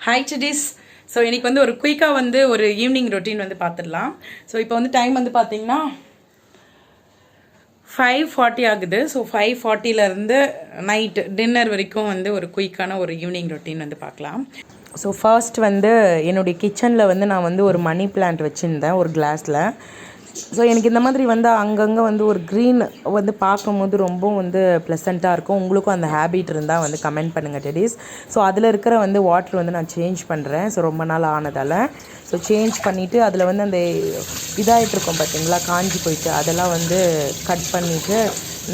Hi CDs. So இன்றைக்கி வந்து ஒரு குயிக்காக வந்து ஒரு ஈவினிங் ரொட்டீன் வந்து பார்த்துடலாம். ஸோ இப்போ வந்து டைம் வந்து பார்த்தீங்கன்னா 5:40 ஆகுது. ஸோ 5:40லேருந்து நைட்டு டின்னர் வரைக்கும் வந்து ஒரு குயிக்கான ஒரு ஈவினிங் ரொட்டீன் வந்து பார்க்கலாம். ஸோ ஃபர்ஸ்ட் வந்து என்னுடைய கிச்சனில் வந்து நான் வந்து ஒரு மணி பிளான்ட் வச்சுருந்தேன் ஒரு கிளாஸில். ஸோ எனக்கு இந்த மாதிரி வந்து அங்கங்கே வந்து ஒரு க்ரீன் வந்து பார்க்கும்போது ரொம்ப வந்து ப்ளசண்ட்டாக இருக்கும். உங்களுக்கும் அந்த ஹேபிட் இருந்தால் வந்து கமெண்ட் பண்ணுங்கள் டெடிஸ். ஸோ அதில் இருக்கிற வந்து வாட்டர் வந்து நான் சேஞ்ச் பண்ணுறேன். ஸோ ரொம்ப நாள் ஆனதால் ஸோ சேஞ்ச் பண்ணிவிட்டு அதில் வந்து அந்த இதாகிட்ருக்கோம் பார்த்தீங்களா, காஞ்சி போயிட்டு அதெல்லாம் வந்து கட் பண்ணிவிட்டு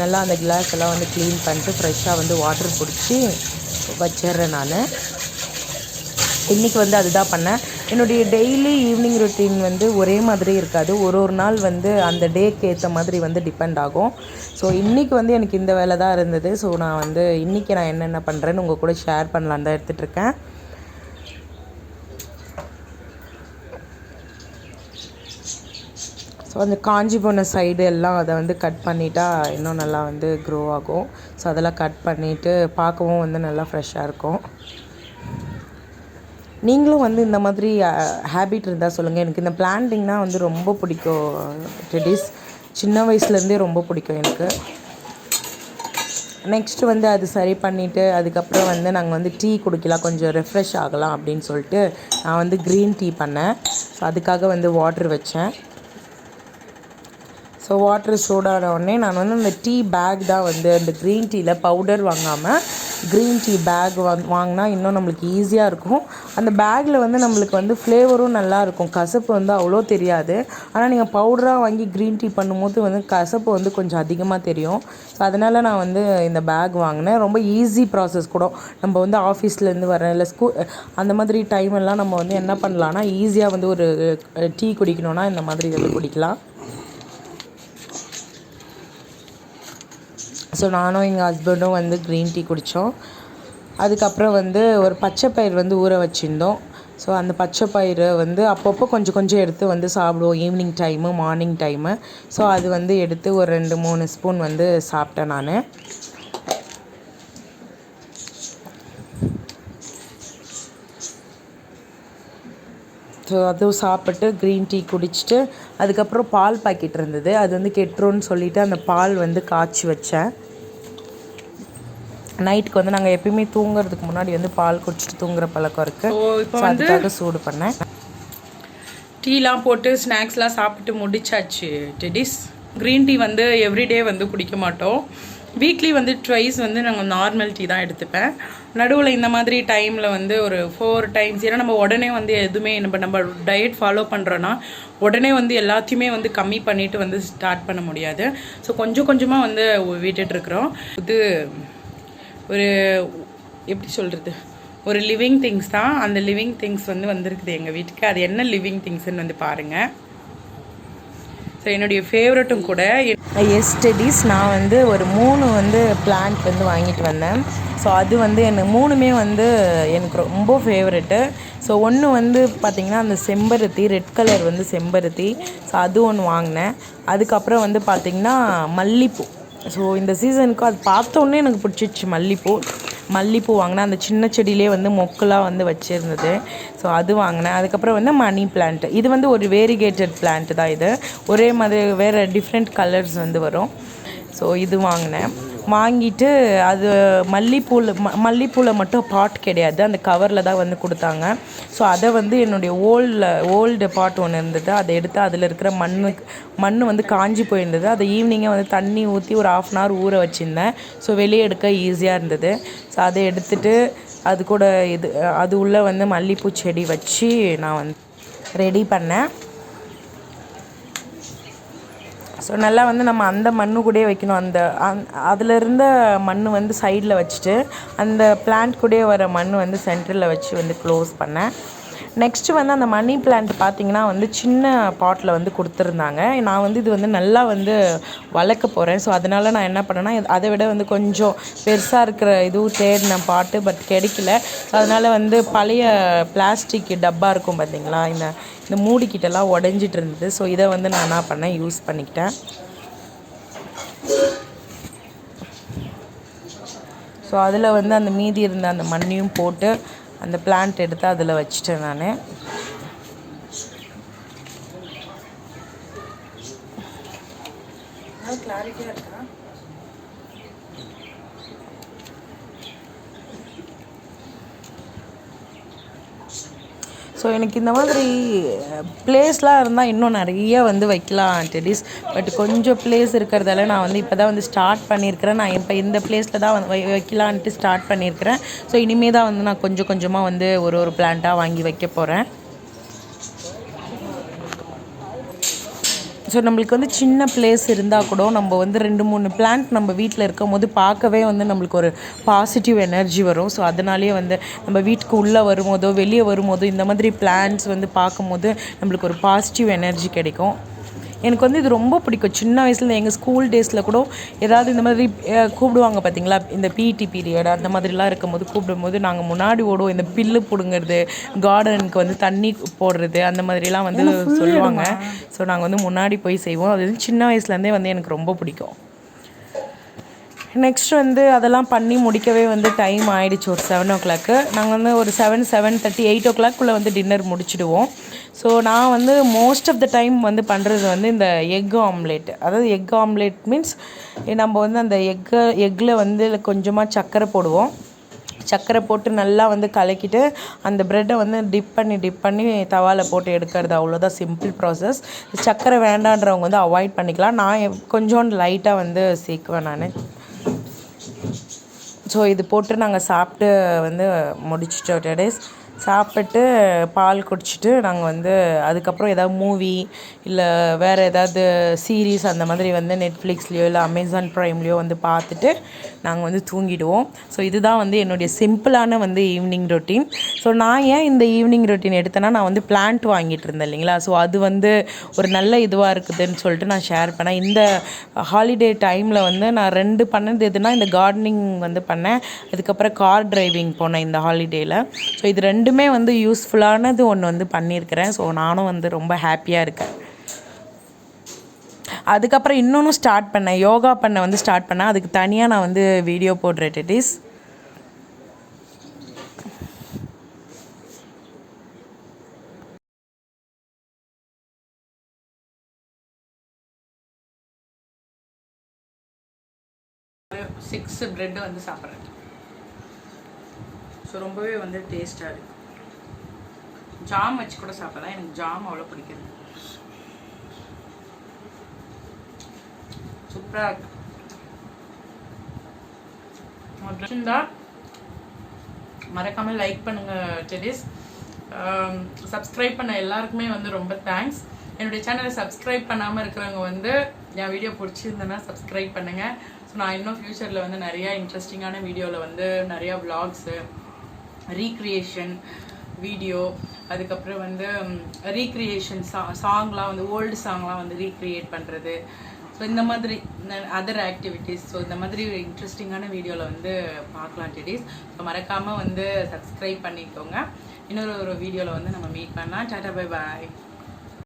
நல்லா அந்த கிளாஸ் எல்லாம் வந்து க்ளீன் பண்ணிட்டு ஃப்ரெஷ்ஷாக வந்து வாட்டர் பிடிச்சி வச்சிட்றேன் நான். இன்றைக்கி வந்து அதுதான் பண்ணேன். என்னுடைய டெய்லி ஈவினிங் ரொட்டீன் வந்து ஒரே மாதிரி இருக்காது. ஒரு நாள் வந்து அந்த டேக்கு ஏற்ற மாதிரி வந்து டிபெண்ட் ஆகும். ஸோ இன்றைக்கி வந்து எனக்கு இந்த வேலை தான் இருந்தது. ஸோ நான் வந்து இன்றைக்கி நான் என்னென்ன பண்ணுறேன்னு உங்கள் கூட ஷேர் பண்ணலான் தான் எடுத்துகிட்ருக்கேன். ஸோ அந்த காஞ்சி போன சைடு எல்லாம் அதை வந்து கட் பண்ணிட்டா இன்னும் நல்லா வந்து க்ரோ ஆகும். ஸோ அதெல்லாம் கட் பண்ணிவிட்டு பார்க்கவும் வந்து நல்லா ஃப்ரெஷ்ஷாக இருக்கும். நீங்களும் வந்து இந்த மாதிரி ஹேபிட் இருந்தால் சொல்லுங்கள். எனக்கு இந்த பிளான்டிங்னால் வந்து ரொம்ப பிடிக்கும் டெடிஸ். சின்ன வயசுலேருந்தே ரொம்ப பிடிக்கும் எனக்கு. நெக்ஸ்ட்டு வந்து அது சரி பண்ணிவிட்டு அதுக்கப்புறம் வந்து நாங்கள் வந்து டீ குடிக்கலாம், கொஞ்சம் ரெஃப்ரெஷ் ஆகலாம் அப்படின்னு சொல்லிட்டு நான் வந்து க்ரீன் டீ பண்ணேன். ஸோ அதுக்காக வந்து வாட்ரு வச்சேன். ஸோ வாட்ரு சூடான உடனே நான் வந்து அந்த டீ பேக் தான் வந்து அந்த க்ரீன் டீயில் பவுடர் வாங்காமல் க்ரீன் டீ பேக் வாங்கினா இன்னும் நம்மளுக்கு ஈஸியாக இருக்கும். அந்த பேக்கில் வந்து நம்மளுக்கு வந்து ஃப்ளேவரும் நல்லாயிருக்கும், கசப்பு வந்து அவ்வளோ தெரியாது. ஆனால் நீங்கள் பவுடராக வாங்கி க்ரீன் டீ பண்ணும்போது வந்து கசப்பு வந்து கொஞ்சம் அதிகமாக தெரியும். ஸோ அதனால் நான் வந்து இந்த பேக் வாங்கினேன். ரொம்ப ஈஸி ப்ராசஸ் கூட. நம்ம வந்து ஆஃபீஸ்லேருந்து வர இல்லை அந்த மாதிரி டைமெல்லாம் நம்ம வந்து என்ன பண்ணலான்னா ஈஸியாக வந்து ஒரு டீ குடிக்கணுன்னா இந்த மாதிரி வந்து குடிக்கலாம். ஸோ நானும் எங்கள் ஹஸ்பண்டும் வந்து க்ரீன் டீ குடித்தோம். அதுக்கப்புறம் வந்து ஒரு பச்சை பயிர் வந்து ஊற வச்சுருந்தோம். ஸோ அந்த பச்சை பயிரை வந்து அப்பப்போ கொஞ்சம் கொஞ்சம் எடுத்து வந்து சாப்பிடுவோம், evening time morning time. So அது வந்து எடுத்து ஒரு 2-3 ஸ்பூன் வந்து சாப்பிட்டேன் நான். ஸோ அதுவும் சாப்பிட்டு க்ரீன் டீ குடிச்சிட்டு அதுக்கப்புறம் பால் பாக்கெட் இருந்தது, அது வந்து கெட்டுருன்னு சொல்லிவிட்டு அந்த பால் வந்து காய்ச்சி வச்சேன். நைட்டுக்கு வந்து நாங்கள் எப்பயுமே தூங்குறதுக்கு முன்னாடி வந்து பால் குடிச்சிட்டு தூங்குற பழக்கம் இருக்குது. இப்போ அதுக்காக சூடு பண்ணேன். டீலாம் போட்டு ஸ்நாக்ஸ்லாம் சாப்பிட்டு முடிச்சாச்சு டெடிஸ். க்ரீன் டீ வந்து எவ்ரிடே வந்து குடிக்க மாட்டோம். வீக்லி வந்து ட்வைஸ் வந்து நாங்கள் நார்மல் டீ தான் எடுத்துப்பேன். நடுவில் இந்த மாதிரி டைமில் வந்து ஒரு 4 டைம்ஸ். ஏன்னா நம்ம உடனே வந்து எதுவுமே நம்ம டயட் ஃபாலோ பண்ணுறோன்னா உடனே வந்து எல்லாத்தையுமே வந்து கம்மி பண்ணிவிட்டு வந்து ஸ்டார்ட் பண்ண முடியாது. ஸோ கொஞ்சம் கொஞ்சமாக வந்து விட்டுட்ருக்குறோம். இது ஒரு எப்படி சொல்கிறது, ஒரு லிவிங் திங்ஸ் தான். அந்த லிவிங் திங்ஸ் வந்து வந்திருக்குது எங்கள் வீட்டுக்கு. அது என்ன லிவிங் திங்ஸ்ன்னு வந்து பாருங்கள். ஸோ என்னுடைய ஃபேவரட்டும் கூட எஸ்டடிஸ். நான் வந்து ஒரு 3 வந்து பிளான்ட் வந்து வாங்கிட்டு வந்தேன். ஸோ அது வந்து எனக்கு 3மே வந்து எனக்கு ரொம்ப ஃபேவரெட்டு. ஸோ ஒன்று வந்து பார்த்திங்கன்னா அந்த செம்பருத்தி, ரெட் கலர் வந்து செம்பருத்தி. ஸோ அது ஒன்று வாங்கினேன். அதுக்கப்புறம் வந்து பார்த்திங்கன்னா மல்லிப்பூ. ஸோ இந்த சீசனுக்கு அது பார்த்தோன்னே எனக்கு பிடிச்சிச்சு மல்லிப்பூ வாங்கினேன். அந்த சின்ன செடியிலே வந்து மொக்கெலாம் வந்து வச்சுருந்தது. ஸோ அது வாங்கினேன். அதுக்கப்புறம் வந்து மணி பிளான்ட். இது வந்து ஒரு வேரிகேட்டட் பிளான்ட் தான். இது ஒரே மாதிரி வேறு டிஃப்ரெண்ட் கலர்ஸ் வந்து வரும். ஸோ இது வாங்கிட்டு அது மல்லிப்பூவில் மட்டும் பாட் கிடையாது, அந்த கவரில் தான் வந்து கொடுத்தாங்க. ஸோ அதை வந்து என்னுடைய ஓல்டு பாட் ஒன்று இருந்தது, அதை எடுத்து அதில் இருக்கிற மண் வந்து காஞ்சி போயிருந்தது. அதை ஈவினிங்கே வந்து தண்ணி ஊற்றி ஒரு 1/2 hour ஊற வச்சுருந்தேன். ஸோ வெளியே எடுக்க ஈஸியாக இருந்தது. ஸோ அதை எடுத்துகிட்டு அது கூட அது உள்ளே வந்து மல்லிப்பூ செடி வச்சு நான் வந்து ரெடி பண்ணேன். ஸோ நல்லா வந்து நம்ம அந்த மண்ணு கூடயே வைக்கணும். அதில் இருந்த மண் வந்து சைடில் வச்சுட்டு அந்த பிளான்ட் கூடயே வர மண் வந்து சென்டரில் வச்சு வந்து க்ளோஸ் பண்ணேன். நெக்ஸ்ட்டு வந்து அந்த மணி பிளான்ட் பார்த்திங்கன்னா வந்து சின்ன பாட்டில் வந்து கொடுத்துருந்தாங்க. நான் வந்து இது வந்து நல்லா வந்து வளர்க்க போகிறேன். ஸோ அதனால் நான் என்ன பண்ணேன்னா அதை விட வந்து கொஞ்சம் பெருசாக இருக்கிற இதுவும் தேடினேன் பாட்டு, பட் கிடைக்கல. அதனால் வந்து பழைய பிளாஸ்டிக் டப்பா இருக்கும் பார்த்திங்களா, இந்த மூடிக்கிட்டெல்லாம் உடஞ்சிட்டு இருந்தது. ஸோ இதை வந்து நான் என்ன பண்ணேன், யூஸ் பண்ணிக்கிட்டேன். ஸோ அதில் வந்து அந்த மீதி இருந்த அந்த மண்ணையும் போட்டு அந்த பிளான்ட் எடுத்து அதில் வச்சுட்டேன் நான். கிளாரிட்டியாக இருக்கா? ஸோ எனக்கு இந்த மாதிரி பிளேஸ்லாம் இருந்தால் இன்னும் நிறைய வந்து வைக்கலாம் டெடிஸ். பட் கொஞ்சம் பிளேஸ் இருக்கிறதால நான் வந்து இப்போ தான் வந்து ஸ்டார்ட் பண்ணியிருக்கிறேன். நான் இப்போ இந்த பிளேஸில் தான் வந்து வைக்கலான்ட்டு ஸ்டார்ட் பண்ணியிருக்கிறேன். ஸோ இனிமேல் தான் வந்து நான் கொஞ்சம் கொஞ்சமாக வந்து ஒரு பிளான்ட்டாக வாங்கி வைக்க போகிறேன். ஸோ நம்மளுக்கு வந்து சின்ன பிளேஸ் இருந்தால் கூட நம்ம வந்து 2-3 பிளான்ட் நம்ம வீட்டில் இருக்கும் போது பார்க்கவே வந்து நம்மளுக்கு ஒரு பாசிட்டிவ் எனர்ஜி வரும். ஸோ அதனாலேயே வந்து நம்ம வீட்டுக்கு உள்ளே வரும்போதோ வெளியே வரும்போதோ இந்த மாதிரி பிளான்ட்ஸ் வந்து பார்க்கும்போது நம்மளுக்கு ஒரு பாசிட்டிவ் எனர்ஜி கிடைக்கும். எனக்கு வந்து இது ரொம்ப பிடிக்கும். சின்ன வயசுலேருந்து எங்கள் ஸ்கூல் டேஸில் கூட ஏதாவது இந்த மாதிரி கூப்பிடுவாங்க பார்த்தீங்களா, இந்த பிடி பீரியட் அந்த மாதிரிலாம் இருக்கும்போது கூப்பிடும்போது நாங்கள் முன்னாடி ஓடுவோம். இந்த பில்லு பிடுங்கிறது, கார்டனுக்கு வந்து தண்ணி போடுறது அந்த மாதிரிலாம் வந்து சொல்லுவாங்க. ஸோ நாங்கள் வந்து முன்னாடி போய் செய்வோம். அது வந்து சின்ன வயசுலேருந்தே வந்து எனக்கு ரொம்ப பிடிக்கும். நெக்ஸ்ட் வந்து அதெல்லாம் பண்ணி முடிக்கவே வந்து டைம் ஆகிடுச்சு. ஒரு 7 o'clock. நாங்கள் வந்து ஒரு 7:30 8 o'clock வந்து டின்னர் முடிச்சிடுவோம். ஸோ நான் வந்து மோஸ்ட் ஆஃப் த டைம் வந்து பண்ணுறது வந்து இந்த எக் ஆம்லேட். அதாவது எக் ஆம்லேட் மீன்ஸ் நம்ம வந்து அந்த எக்கில் வந்து கொஞ்சமாக சர்க்கரை போடுவோம். சர்க்கரை போட்டு நல்லா வந்து கலக்கிட்டு அந்த ப்ரெட்டை வந்து டிப் பண்ணி தவாவில் போட்டு எடுக்கிறது. அவ்வளோதான், சிம்பிள் ப்ராசஸ். சர்க்கரை வேண்டான்றவங்க வந்து அவாய்ட் பண்ணிக்கலாம். நான் கொஞ்சோண்டு லைட்டாக வந்து சேர்க்குவேன் நான். ஸோ இது போட்டு நாங்கள் சாப்பிட்டு வந்து முடிச்சிட்டோம் டேஸ். சாப்பிட்டு பால் குடிச்சிட்டு நாங்கள் வந்து அதுக்கப்புறம் ஏதாவது மூவி இல்லை வேறு ஏதாவது சீரீஸ் அந்த மாதிரி வந்து நெட்ஃப்ளிக்ஸ்லேயோ இல்லை அமேசான் ப்ரைம்லேயோ வந்து பார்த்துட்டு நாங்கள் வந்து தூங்கிடுவோம். ஸோ இதுதான் வந்து என்னுடைய சிம்பிளான வந்து ஈவினிங் ரொட்டீன். ஸோ நான் ஏன் இந்த ஈவினிங் ரொட்டீன் எடுத்தேன்னா, நான் வந்து பிளான்ட் வாங்கிட்டு இருந்தேன் இல்லைங்களா. ஸோ அது வந்து ஒரு நல்ல இதுவாக இருக்குதுன்னு சொல்லிட்டு நான் ஷேர் பண்ணேன். இந்த ஹாலிடே டைமில் வந்து நான் 2 பண்ணது எதுனா, இந்த கார்டனிங் வந்து பண்ணேன், அதுக்கப்புறம் கார் டிரைவிங் போனேன் இந்த ஹாலிடேயில். ஸோ இது 2மே வந்து யூஸ்ஃபுல்லானது ஒன்று வந்து பண்ணியிருக்கிறேன். ஸோ நானும் வந்து ரொம்ப ஹாப்பியாக இருக்கேன். அதுக்கப்புறம் இன்னொன்று ஸ்டார்ட் பண்ணேன், யோகா பண்ண வந்து ஸ்டார்ட் பண்ணேன். அதுக்கு தனியாக நான் வந்து வீடியோ போடுறேன் டெடிஸ். சிக்ஸ் பிரெட் வந்து சாப்பிட்றேன். ஸோ ரொம்பவே வந்து டேஸ்ட்டாக இருக்குது. ஜாம் வச்சு கூட சாப்பிட்றேன். எனக்கு ஜாம் அவ்வளோ பிடிக்குது. சூப்பராக இருக்கு. மறக்காமல் லைக் பண்ணுங்கள் டெடிஸ். சப்ஸ்கிரைப் பண்ண எல்லாருக்குமே வந்து ரொம்ப தேங்க்ஸ். என்னுடைய சேனலை சப்ஸ்கிரைப் பண்ணாமல் இருக்கிறவங்க வந்து என் வீடியோ பிடிச்சிருந்தேன்னா சப்ஸ்கிரைப் பண்ணுங்கள். ஸோ நான் இன்னும் ஃப்யூச்சரில் வந்து நிறையா இன்ட்ரெஸ்டிங்கான வீடியோவில் வந்து நிறையா விளாக்ஸு, ரீக்ரியேஷன் வீடியோ, அதுக்கப்புறம் வந்து ரீக்ரியேஷன் சாங்லாம் வந்து ஓல்டு சாங்லாம் வந்து ரீக்ரியேட் பண்ணுறது, ஸோ இந்த மாதிரி அதர் ஆக்டிவிட்டீஸ், ஸோ இந்த மாதிரி இன்ட்ரெஸ்டிங்கான வீடியோவில் வந்து பார்க்கலாம் டெடிஸ். ஸோ மறக்காமல் வந்து சப்ஸ்கிரைப் பண்ணிக்கோங்க. இன்னொரு வீடியோவில் வந்து நம்ம மீட் பண்ணலாம். Tata, bye bye.